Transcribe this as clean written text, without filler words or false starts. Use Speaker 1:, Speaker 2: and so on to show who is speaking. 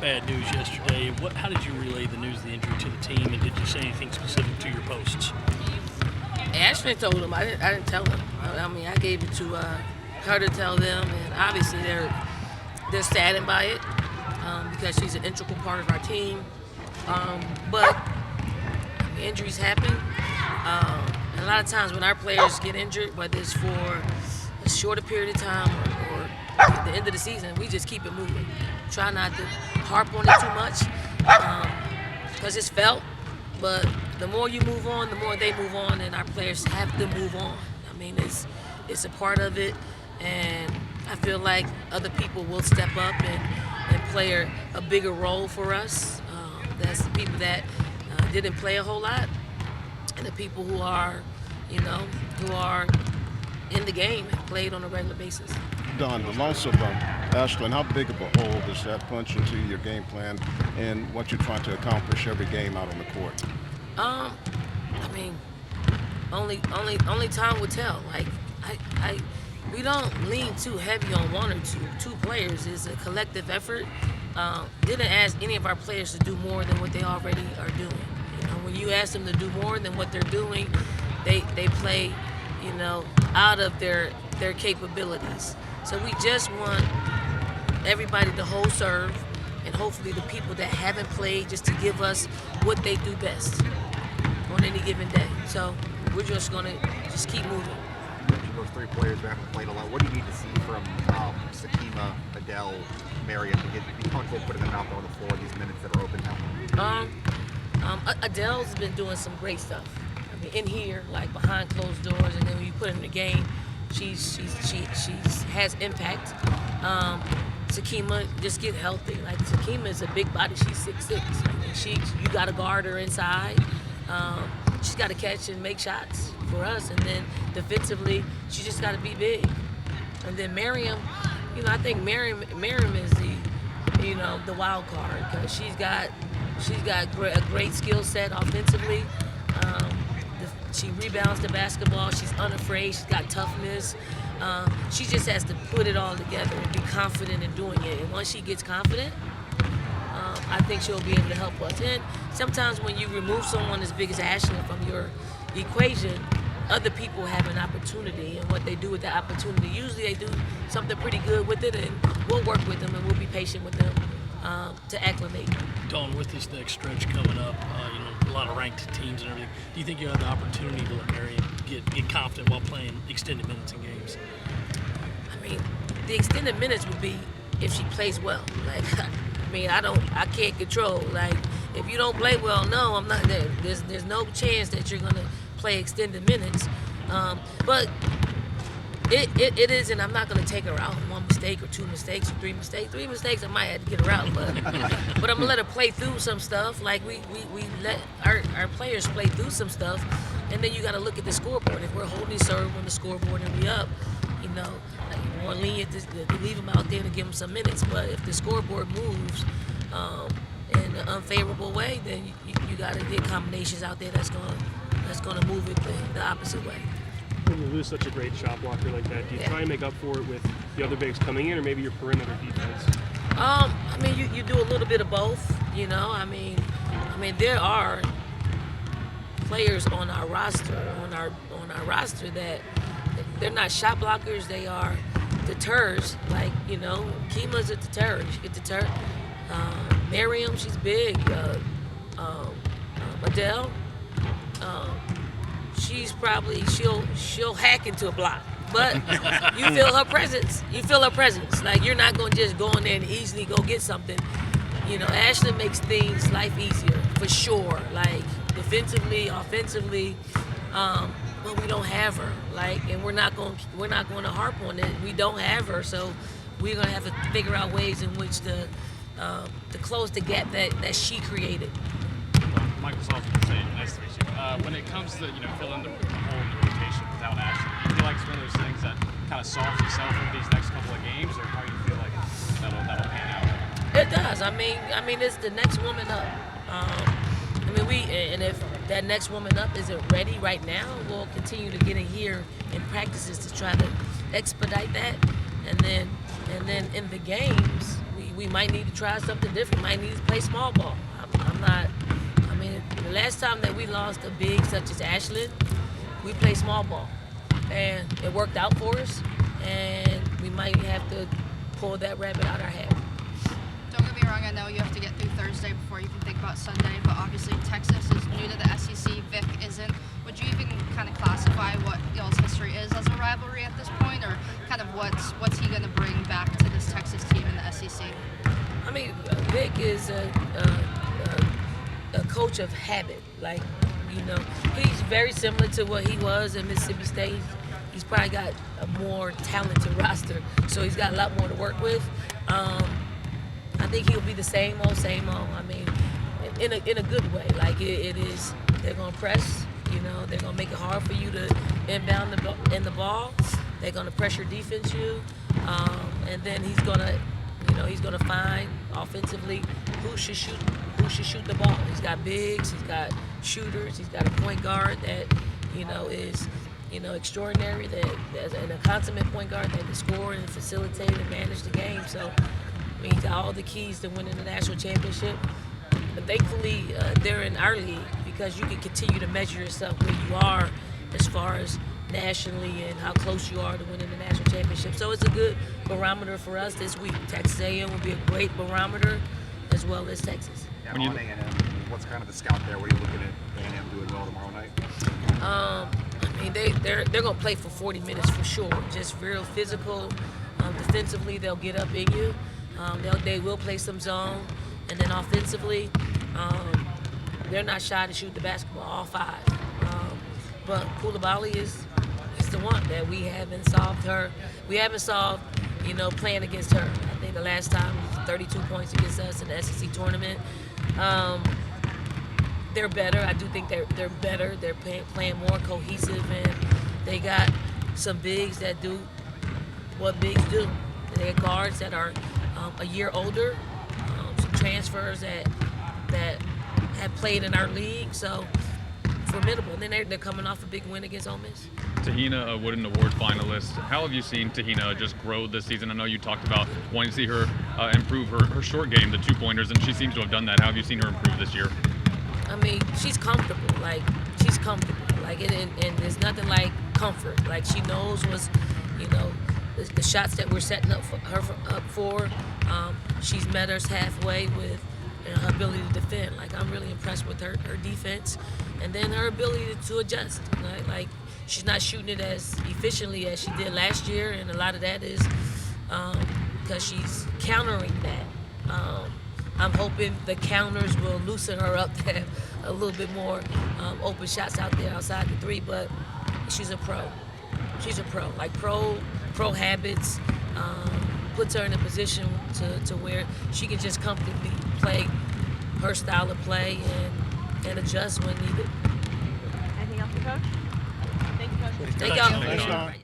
Speaker 1: bad news yesterday. How did you relay the news of the injury to the team, and did you say anything specific to your posts?
Speaker 2: Ashley told them. I didn't tell them. I mean, I gave it to her to tell them, and obviously they're saddened by it because she's an integral part of our team. But injuries happen. And a lot of times when our players get injured, whether it's for a shorter period of time or at the end of the season, we just keep it moving. Try not to harp on it too much because it's felt. But the more you move on, the more they move on, and our players have to move on. I mean, it's a part of it, and I feel like other people will step up and play a bigger role for us. That's the people that didn't play a whole lot, and the people who are in the game and played on a regular basis.
Speaker 3: Don, the loss of Ashlyn, how big of a hole does that punch into your game plan and what you're trying to accomplish every game out on the court?
Speaker 2: I mean, only time will tell. Like, we don't lean too heavy on one or two players. It's a collective effort. Didn't ask any of our players to do more than what they already are doing. You know, when you ask them to do more than what they're doing, they play, out of their capabilities. So we just want everybody to hold serve, and hopefully the people that haven't played just to give us what they do best on any given day. So we're just gonna keep moving.
Speaker 4: You mentioned those three players who haven't played a lot. What do you need to see from Sakima, Adele, Miriam to be comfortable putting them out there on the floor these minutes that are open now?
Speaker 2: Adele's been doing some great stuff. I mean, in here, like behind closed doors, and then when you put her in the game, she has impact. Sakima, just get healthy. Like, Sakima is a big body. She's 6'6". I mean, you got to guard her inside. She's got to catch and make shots for us, and then defensively, she just got to be big. And then Miriam, I think Miriam is the wild card because she's got a great skill set offensively. She rebounds the basketball. She's unafraid. She's got toughness. She just has to put it all together and be confident in doing it. And once she gets confident, I think she'll be able to help us. And sometimes when you remove someone as big as Ashley from your equation, other people have an opportunity. And what they do with that opportunity, usually they do something pretty good with it, and we'll work with them and we'll be patient with them to acclimate.
Speaker 1: Dawn, with this next stretch coming up, a lot of ranked teams and everything, do you think you have the opportunity to let Miriam get confident while playing extended minutes in games?
Speaker 2: I mean, the extended minutes would be if she plays well. Like, I mean, I can't control. Like, if you don't play well, no, I'm not there. There's no chance that you're gonna play extended minutes. But it is, and I'm not gonna take her out one mistake or two mistakes or three mistakes. Three mistakes, I might have to get her out, but I'm gonna let her play through some stuff. Like, we let our players play through some stuff, and then you got to look at the scoreboard. If we're holding serve on the scoreboard and we up, like, more lenient to leave them out there to give them some minutes. But if the scoreboard moves in an unfavorable way, then you got to get combinations out there that's gonna move it the opposite way.
Speaker 5: When you lose such a great shot blocker like that, do you try and make up for it with the other bigs coming in, or maybe your perimeter defense?
Speaker 2: I mean, you do a little bit of both. I mean, there are players on our roster that they're not shot blockers. They are deterrers. Like, Kima's a deterrent. She can deter. Miriam, she's big. Adele, she's probably she'll hack into a block. But you feel her presence. Like, you're not gonna just go in there and easily go get something. Ashley makes life easier for sure. Like, defensively, offensively, but we don't have her. Like, and we're not going to harp on it. We don't have her, so we're gonna have to figure out ways in which to close the gap that she created.
Speaker 6: Michael Salter, nice to meet you. When it comes to filling the hole in the rotation without Ashley, do you feel like it's one of those things that kind of solves itself in these next couple of games, or how do you feel like that'll pan out?
Speaker 2: It does. I mean, it's the next woman up. And if that next woman up isn't ready right now, we'll continue to get in here in practices to try to expedite that, and then in the games we might need to try something different. Might need to play small ball. I'm not. I mean, the last time that we lost a big such as Ashland, we played small ball, and it worked out for us. And we might have to pull that rabbit out our hat.
Speaker 7: Don't get me wrong, I know you have to get through Thursday before you can think about Sunday, but obviously Texas is new to the SEC, Vic isn't. Would you even kind of classify what y'all's history is as a rivalry at this point, or kind of what's he going to bring back to this Texas team in the SEC?
Speaker 2: I mean, Vic is a coach of habit. Like, you know, he's very similar to what he was in Mississippi State. He's probably got a more talented roster, so he's got a lot more to work with. I think he'll be the same old. I mean, in a good way. Like it is, they're gonna press. You know, they're gonna make it hard for you to inbound the ball. They're gonna pressure defense you, and then he's gonna find offensively who should shoot the ball. He's got bigs, he's got shooters, he's got a point guard that is extraordinary, and a consummate point guard that can score and facilitate and manage the game. So I mean, he's got all the keys to winning the national championship. But thankfully, they're in our league because you can continue to measure yourself where you are as far as nationally and how close you are to winning the national championship. So it's a good barometer for us this week. Texas A&M will be a great barometer, as well as Texas.
Speaker 4: Yeah, on A&M, what's kind of the scout there? What are you looking at A&M doing well tomorrow night?
Speaker 2: I mean, they're going to play for 40 minutes for sure. Just real physical. Defensively, they'll get up in you. They will play some zone. And then offensively, they're not shy to shoot the basketball, all five. But Koulibaly is the one that we haven't solved, playing against her. I think the last time it was 32 points against us in the SEC tournament. They're better. I do think they're better. They're playing more cohesive, and they got some bigs that do what bigs do. They have guards that are a year older, some transfers that have played in our league, so formidable. And then they're coming off a big win against Ole Miss.
Speaker 8: Tahina, a Wooden Award finalist. How have you seen Tahina just grow this season? I know you talked about wanting to see her improve her short game, the 2-pointers, and she seems to have done that. How have you seen her improve this year?
Speaker 2: I mean, she's comfortable. And there's nothing like comfort. Like, she knows what's, the shots that we're setting up for her. She's met us halfway with her ability to defend. Like, I'm really impressed with her defense, and then her ability to adjust. Like she's not shooting it as efficiently as she did last year, and a lot of that is because she's countering that. I'm hoping the counters will loosen her up to have a little bit more open shots out there outside the three. But she's a pro. She's a pro. Like pro habits puts her in a position to where she can just comfortably play her style of play and adjust when needed.
Speaker 9: Anything else, Coach? Thank you, Coach.
Speaker 2: Thank y'all.
Speaker 3: Thanks, Don.